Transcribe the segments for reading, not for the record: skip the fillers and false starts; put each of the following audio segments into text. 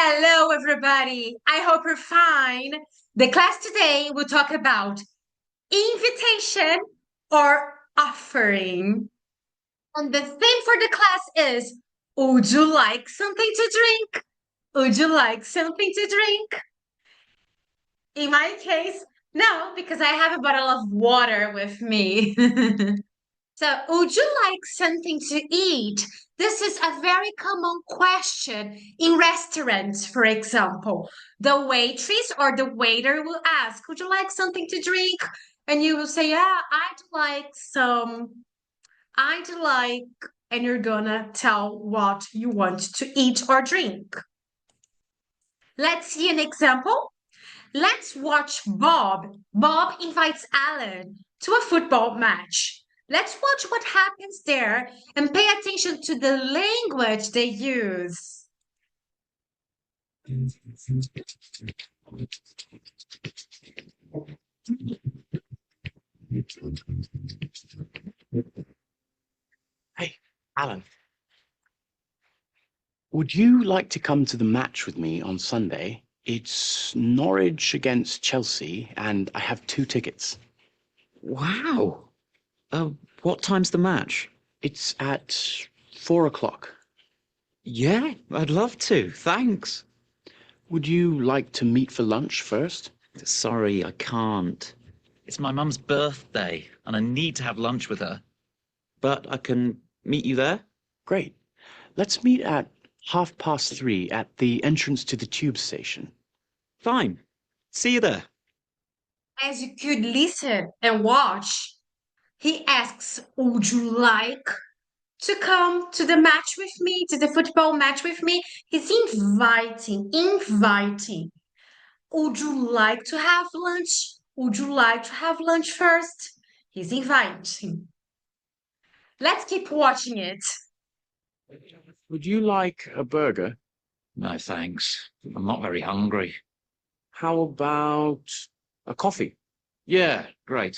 Hello, everybody. I hope you're fine. The class today will talk about invitation or offering. And the theme for the class is, would you like something to drink? Would you like something to drink? In my case, no, because I have a bottle of water with me. So, would you like something to eat? This is a very common question in restaurants, for example. The waitress or the waiter will ask, would you like something to drink? And you will say, yeah, I'd like, and you're gonna tell what you want to eat or drink. Let's see an example. Let's watch Bob. Bob invites Alan to a football match. Let's watch what happens there and pay attention to the language they use. Hey, Alan, would you like to come to the match with me on Sunday? It's Norwich against Chelsea, and I have 2 tickets. Wow. What time's the match? It's at 4 o'clock. Yeah, I'd love to. Thanks. Would you like to meet for lunch first? Sorry, I can't. It's my mum's birthday, and I need to have lunch with her. But I can meet you there? Great. Let's meet at 3:30 at the entrance to the tube station. Fine. See you there. As you could listen and watch, he asks, would you like to come to the match with me, to the football match with me? He's inviting. Would you like to have lunch? Would you like to have lunch first? He's inviting. Let's keep watching it. Would you like a burger? No, thanks. I'm not very hungry. How about a coffee? Yeah, great.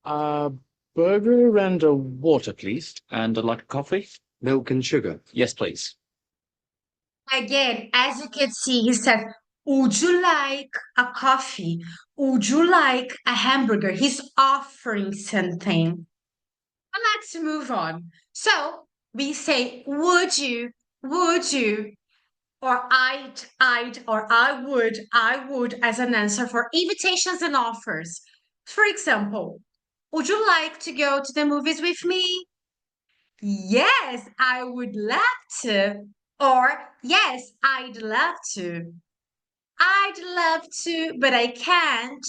A burger and a water, please. And I'd like a coffee? Milk and sugar. Yes, please. Again, as you can see, he said, would you like a coffee? Would you like a hamburger? He's offering something. And let's move on. So we say, would you, or or I would as an answer for invitations and offers. For example, would you like to go to the movies with me? Yes, I would love to. Or yes, I'd love to. I'd love to, but I can't.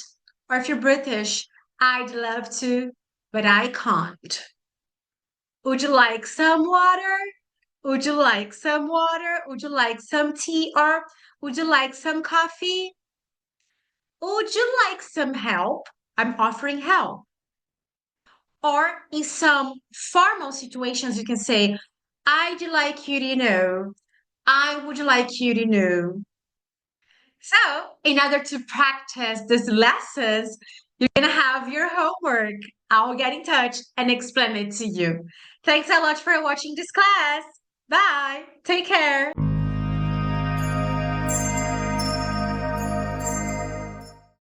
Or if you're British, I'd love to, but I can't. Would you like some water? Would you like some water? Would you like some tea? Or would you like some coffee? Would you like some help? I'm offering help. Or in some formal situations, you can say, I'd like you to know. I would like you to know. So, in order to practice these lessons, you're going to have your homework. I'll get in touch and explain it to you. Thanks a lot for watching this class. Bye. Take care.